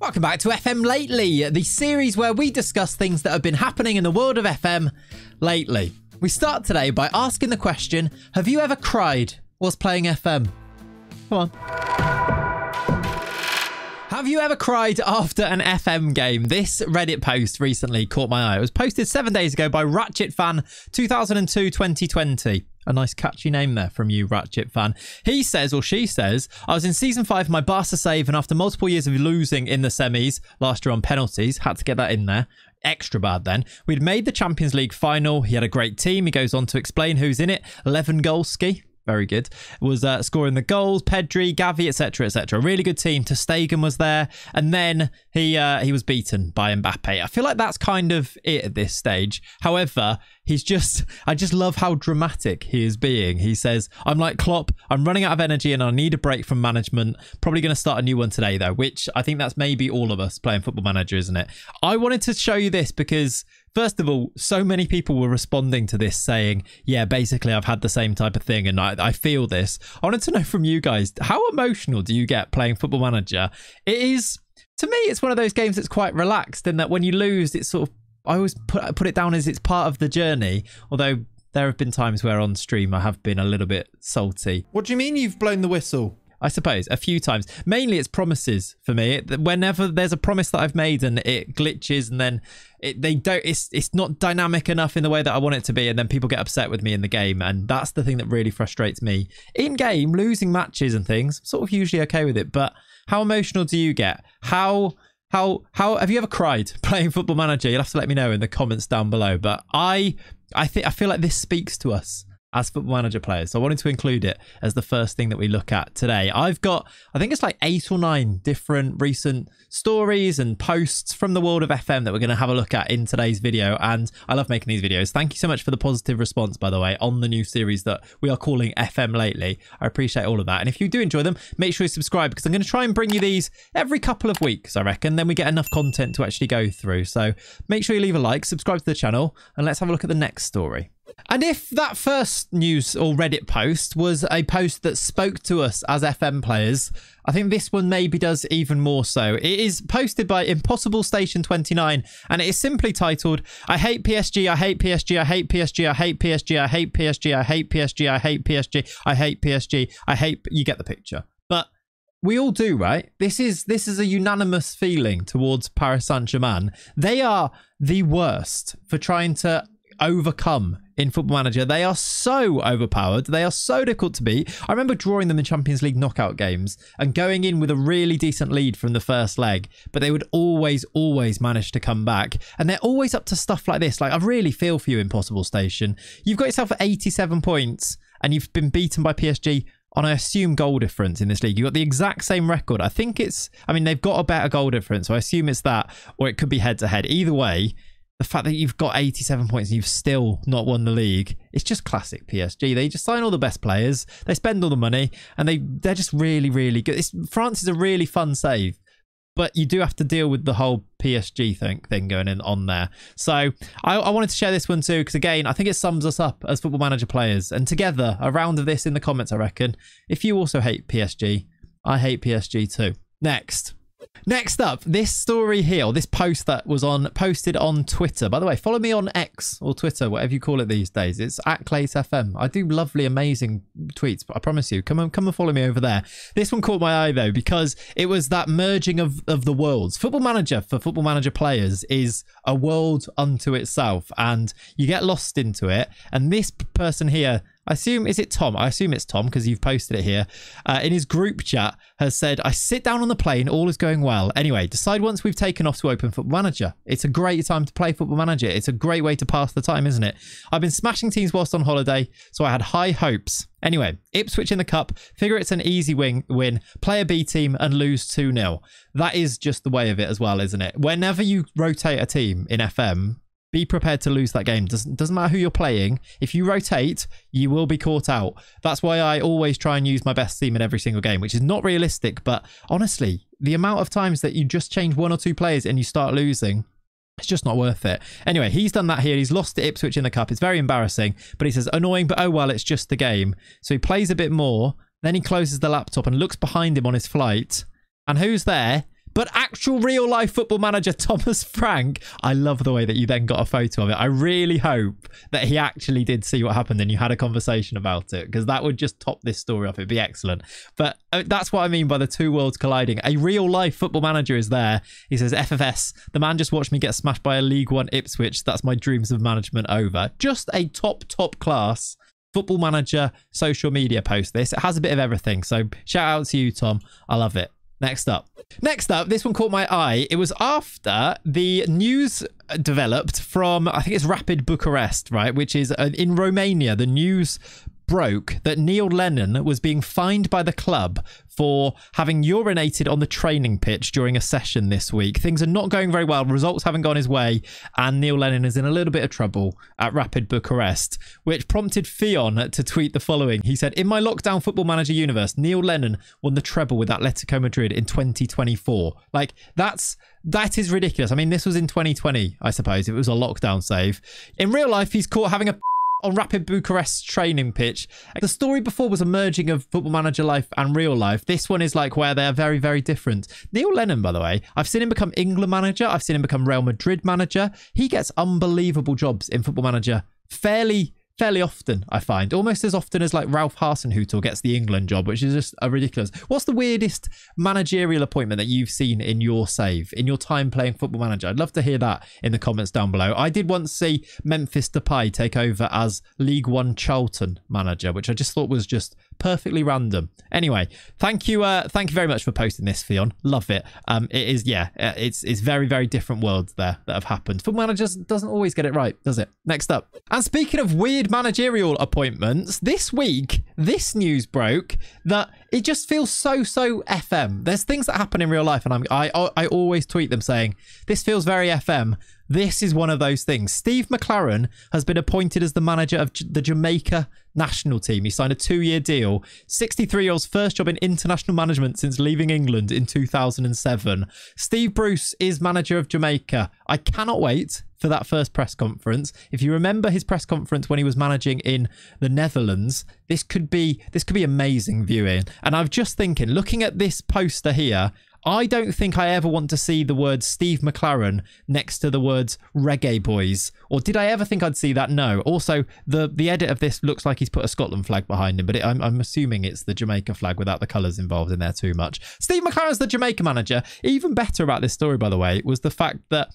Welcome back to FM Lately, the series where we discuss things that have been happening in the world of FM lately. We start today by asking the question, have you ever cried whilst playing FM? Come on. Have you ever cried after an FM game? This Reddit post recently caught my eye. It was posted 7 days ago by Ratchet Fan 2002-2020. A nice catchy name there from you, Ratchet Fan. He says, or she says, I was in Season 5 of my Barca save, and after multiple years of losing in the semis, last year on penalties, had to get that in there. Extra bad then. We'd made the Champions League final. He had a great team. He goes on to explain who's in it. Lewandowski. Very good. Was scoring the goals, Pedri, Gavi, etc., etc. Really good team. Ter Stegen was there, and then he was beaten by Mbappe. I feel like that's kind of it at this stage. However, I just love how dramatic he is being. He says, I'm like Klopp, I'm running out of energy and I need a break from management. Probably going to start a new one today though, which I think that's maybe all of us playing Football Manager, isn't it? I wanted to show you this because first of all, so many people were responding to this saying, yeah, basically I've had the same type of thing and I feel this. I wanted to know from you guys, how emotional do you get playing Football Manager? It is, to me, it's one of those games that's quite relaxed in that when you lose, it's sort of, I always put it down as it's part of the journey, although there have been times where on stream I have been a little bit salty. What do you mean you've blown the whistle? I suppose a few times. Mainly it's promises for me. Whenever there's a promise that I've made and it glitches and then it's not dynamic enough in the way that I want it to be, and then people get upset with me in the game, and that's the thing that really frustrates me. In game, losing matches and things, I'm sort of usually okay with it, but how emotional do you get? How have you ever cried playing Football Manager? You'll have to let me know in the comments down below. But I feel like this speaks to us as Football Manager players. So I wanted to include it as the first thing that we look at today. I've got, I think it's like 8 or 9 different recent stories and posts from the world of FM that we're going to have a look at in today's video. And I love making these videos. Thank you so much for the positive response, by the way, on the new series that we are calling FM Lately. I appreciate all of that. And if you do enjoy them, make sure you subscribe because I'm going to try and bring you these every couple of weeks, I reckon. Then we get enough content to actually go through. So make sure you leave a like, subscribe to the channel, and let's have a look at the next story. And if that first news or Reddit post was a post that spoke to us as FM players, I think this one maybe does even more so. It is posted by Impossible Station 29, and it is simply titled, I hate PSG, I hate PSG, I hate PSG, I hate PSG, I hate PSG, I hate PSG, I hate PSG, I hate PSG, I hate... You get the picture. But we all do, right? This is a unanimous feeling towards Paris Saint-Germain. They are the worst for trying to overcome in Football Manager. They are so overpowered. They are so difficult to beat. I remember drawing them in Champions League knockout games and going in with a really decent lead from the first leg, but they would always manage to come back. And they're always up to stuff like this. Like, I really feel for you, Impossible Station. You've got yourself 87 points and you've been beaten by PSG on, I assume, goal difference in this league. You've got the exact same record. I think it's, I mean, they've got a better goal difference, so I assume it's that, or it could be head to head. Either way, the fact that you've got 87 points and you've still not won the league, it's just classic PSG. They just sign all the best players, they spend all the money, and they're just really, really good. France is a really fun save, but you do have to deal with the whole PSG thing going on there. So I wanted to share this one too, because again, I think it sums us up as Football Manager players. And together, a round of this in the comments, I reckon. If you also hate PSG, I hate PSG too. Next up, this story here, or this post that was posted on Twitter. By the way, follow me on X or Twitter, whatever you call it these days. It's at Clayts FM. I do lovely, amazing tweets, but I promise you, come and follow me over there. This one caught my eye though, because it was that merging of the worlds. Football Manager for Football Manager players is a world unto itself, and you get lost into it. And this person here, I assume, is it Tom? I assume it's Tom because you've posted it here. In his group chat has said, I sit down on the plane, all is going well. Anyway, decide once we've taken off to open Football Manager. It's a great time to play Football Manager. It's a great way to pass the time, isn't it? I've been smashing teams whilst on holiday, so I had high hopes. Anyway, Ipswich in the cup, figure it's an easy win, play a B team and lose 2-0. That is just the way of it as well, isn't it? Whenever you rotate a team in FM, be prepared to lose that game. Doesn't matter who you're playing. If you rotate, you will be caught out. That's why I always try and use my best team in every single game, which is not realistic. But honestly, the amount of times that you just change 1 or 2 players and you start losing, it's just not worth it. Anyway, he's done that here. He's lost to Ipswich in the cup. It's very embarrassing. But he says, annoying, but oh well, it's just the game. So he plays a bit more. Then he closes the laptop and looks behind him on his flight. And who's there? But actual real life football manager Thomas Frank, I love the way that you then got a photo of it. I really hope that he actually did see what happened and you had a conversation about it, because that would just top this story off. It'd be excellent. But that's what I mean by the two worlds colliding. A real life football manager is there. He says, FFS, the man just watched me get smashed by a League One Ipswich. That's my dreams of management over. Just a top class football manager social media post this. It has a bit of everything. So shout out to you, Tom. I love it. Next up, this one caught my eye. It was after the news developed from, I think it's Rapid Bucharest, right? Which is in Romania. The news broke that Neil Lennon was being fined by the club for having urinated on the training pitch during a session this week. Things are not going very well. Results haven't gone his way, and Neil Lennon is in a little bit of trouble at Rapid Bucharest, which prompted Fionn to tweet the following. He said, in my lockdown football manager universe, Neil Lennon won the treble with Atletico Madrid in 2024. Like, that is ridiculous. I mean, this was in 2020, I suppose. It was a lockdown save. In real life, he's caught having a on Rapid Bucharest's training pitch. The story before was a merging of football manager life and real life. This one is like where they're very, very different. Neil Lennon, by the way, I've seen him become England manager. I've seen him become Real Madrid manager. He gets unbelievable jobs in football manager fairly often, I find. Almost as often as like Ralph Hasenhüttl gets the England job, which is just ridiculous. What's the weirdest managerial appointment that you've seen in your time playing football manager? I'd love to hear that in the comments down below. I did once see Memphis Depay take over as League One Charlton manager, which I just thought was just perfectly random. Anyway, thank you very much for posting this, Fionn. Love it. It is, yeah, it's very, very different worlds there that have happened. Football managers doesn't always get it right, does it? Next up, and speaking of weird managerial appointments, this week this news broke that it just feels so FM. There's things that happen in real life, and I always tweet them saying this feels very FM. This is one of those things. Steve McClaren has been appointed as the manager of the Jamaica national team. He signed a 2-year deal. 63-year-old's first job in international management since leaving England in 2007. Steve Bruce is manager of Jamaica. I cannot wait for that first press conference. If you remember his press conference when he was managing in the Netherlands, this could be amazing viewing. And I'm just thinking, looking at this poster here, I don't think I ever want to see the word Steve McClaren next to the words Reggae Boys. Or did I ever think I'd see that? No. Also, the edit of this looks like he's put a Scotland flag behind him, but I'm assuming it's the Jamaica flag without the colours involved in there too much. Steve McClaren's the Jamaica manager. Even better about this story, by the way, was the fact that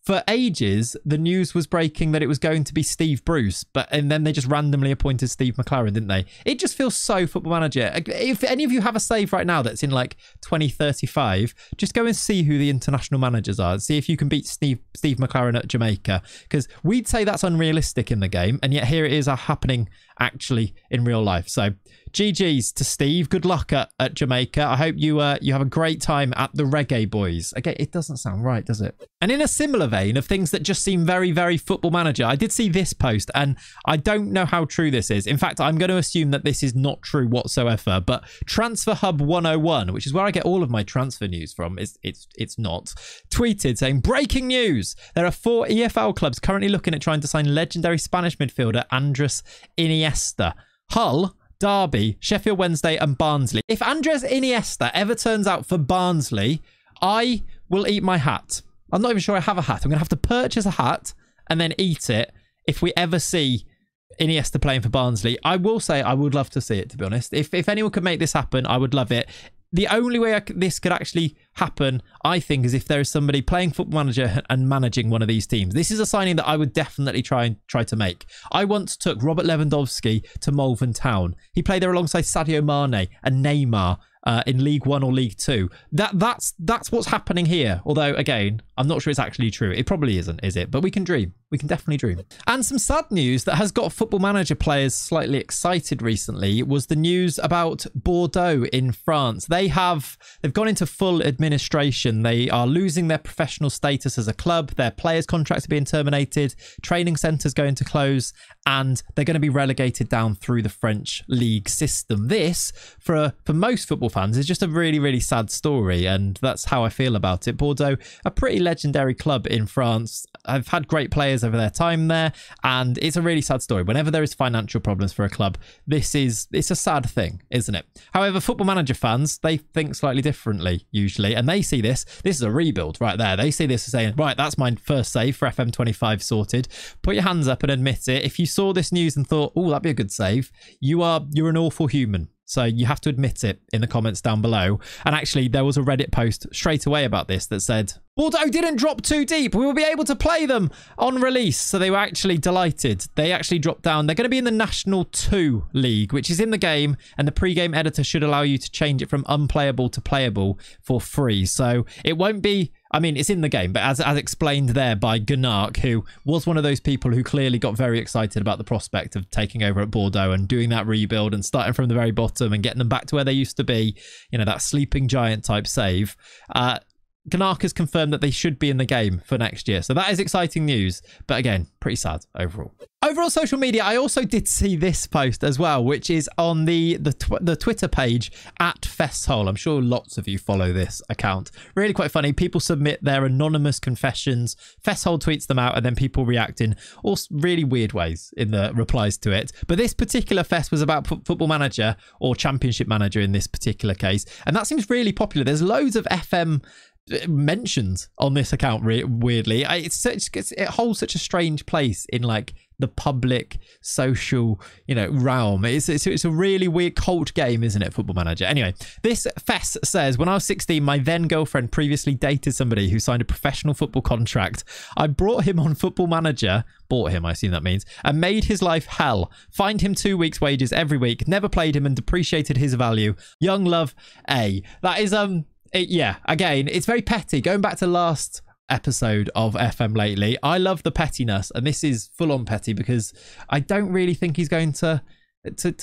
for ages, the news was breaking that it was going to be Steve Bruce, and then they just randomly appointed Steve McClaren, didn't they? It just feels so football manager. If any of you have a save right now that's in like 2035, just go and see who the international managers are. See if you can beat Steve McClaren at Jamaica, because we'd say that's unrealistic in the game, and yet here it is happening actually in real life. So GG's to Steve. Good luck at Jamaica. I hope you have a great time at the Reggae Boys. Okay, it doesn't sound right, does it? And in a similar vein of things that just seem very, very football manager, I did see this post, and I don't know how true this is. In fact, I'm going to assume that this is not true whatsoever, but Transfer Hub 101, which is where I get all of my transfer news from, it's not, tweeted saying, breaking news! There are 4 EFL clubs currently looking at trying to sign legendary Spanish midfielder Andres Iniesta. Hull, Derby, Sheffield Wednesday and Barnsley. If Andres Iniesta ever turns out for Barnsley, I will eat my hat. I'm not even sure I have a hat. I'm going to have to purchase a hat and then eat it if we ever see Iniesta playing for Barnsley. I will say I would love to see it, to be honest. If anyone could make this happen, I would love it. The only way this could actually happen, I think, is if there is somebody playing Football Manager and managing one of these teams. This is a signing that I would definitely try to make. I once took Robert Lewandowski to Malvern Town. He played there alongside Sadio Mane and Neymar in League One or League Two. That's what's happening here. Although, again, I'm not sure it's actually true. It probably isn't, is it? But we can dream. We can definitely dream. And some sad news that has got Football Manager players slightly excited recently was the news about Bordeaux in France. They've gone into full administration. They are losing their professional status as a club. Their players' contracts are being terminated. Training centres going to close, and they're going to be relegated down through the French league system. This, for most football fans, is just a really, really sad story, and that's how I feel about it. Bordeaux, a pretty legendary club in France. I've had great players over their time there, and it's a really sad story. Whenever there is financial problems for a club, it's a sad thing, isn't it? However, Football Manager fans, they think slightly differently usually, obviously, and they see this. This is a rebuild right there. They see this as saying, right, that's my first save for FM25 sorted. Put your hands up and admit it. If you saw this news and thought, oh, that'd be a good save, you're an awful human. So you have to admit it in the comments down below. And actually, there was a Reddit post straight away about this that said, Bordeaux didn't drop too deep. We will be able to play them on release. So they were actually delighted. They actually dropped down. They're going to be in the National 2 League, which is in the game. And the pre-game editor should allow you to change it from unplayable to playable for free. So it won't be... I mean, it's in the game, but as explained there by Gunark, who was one of those people who clearly got very excited about the prospect of taking over at Bordeaux and doing that rebuild and starting from the very bottom and getting them back to where they used to be, you know, that sleeping giant type save. Gunark has confirmed that they should be in the game for next year. So that is exciting news. But again, pretty sad overall. Over on social media, I also did see this post as well, which is on the Twitter page at Festhole. I'm sure lots of you follow this account. Really quite funny. People submit their anonymous confessions. Festhole tweets them out and then people react in all really weird ways in the replies to it. But this particular fest was about Football Manager, or Championship Manager in this particular case. And that seems really popular. There's loads of FM mentions on this account, weirdly. It holds such a strange place in like the public social, you know, realm. It's a really weird cult game, isn't it, Football Manager? Anyway, this Fess says, when I was 16, my then girlfriend previously dated somebody who signed a professional football contract. I brought him on Football Manager, bought him, I assume that means, and made his life hell. Fined him 2 weeks wages every week, never played him and depreciated his value. Young love, A. That is yeah, again, it's very petty. Going back to last episode of FM lately, I love the pettiness, and this is full on petty because I don't really think he's going to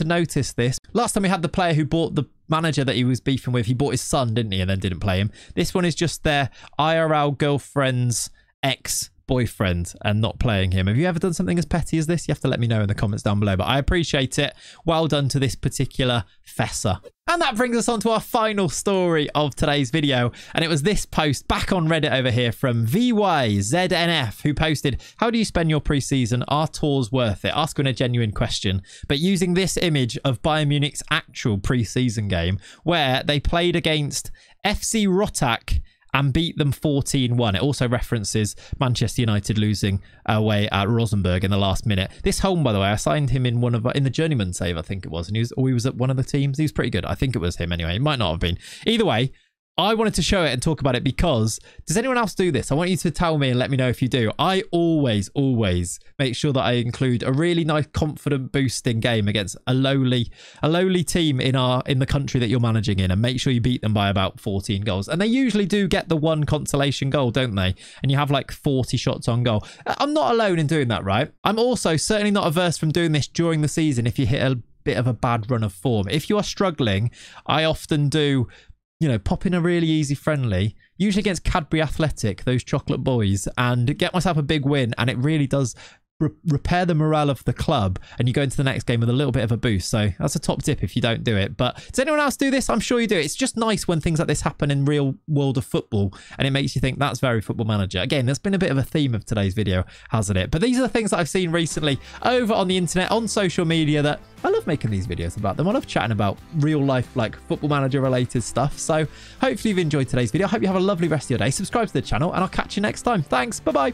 notice this. Last time we had the player who bought the manager that he was beefing with, he bought his son, didn't he, and then didn't play him. This one is just their IRL girlfriend's ex-boyfriend and not playing him. Have you ever done something as petty as this? You have to let me know in the comments down below, but I appreciate it. Well done to this particular fesser. And that brings us on to our final story of today's video. And it was this post back on Reddit over here from VYZNF, who posted, how do you spend your pre-season? Are tours worth it? Asking a genuine question, but using this image of Bayern Munich's actual pre-season game where they played against FC Rotak and beat them 14-1. It also references Manchester United losing away at Rosenborg in the last minute. This Holm, by the way, I signed him in in the journeyman save, I think it was, and he was at one of the teams. He was pretty good. I think it was him anyway. It might not have been. Either way, I wanted to show it and talk about it because does anyone else do this? I want you to tell me and let me know if you do. I always make sure that I include a really nice confident boosting game against a lowly team in the country that you're managing in, and make sure you beat them by about 14 goals. And they usually do get the one consolation goal, don't they? And you have like 40 shots on goal. I'm not alone in doing that, right? I'm also certainly not averse from doing this during the season if you hit a bit of a bad run of form. If you are struggling, I often do, you know, pop in a really easy friendly, usually against Cadbury Athletic, those chocolate boys, and get myself a big win. And it really does repair the morale of the club, and you go into the next game with a little bit of a boost. So that's a top tip if you don't do it. But does anyone else do this? I'm sure you do. It's just nice when things like this happen in real world of football, and it makes you think that's very Football Manager. Again, there's been a bit of a theme of today's video, hasn't it? But these are the things that I've seen recently over on the internet, on social media, that I love making these videos about them. I love chatting about real life, like Football Manager related stuff. So hopefully you've enjoyed today's video. I hope you have a lovely rest of your day. Subscribe to the channel and I'll catch you next time. Thanks. Bye-bye.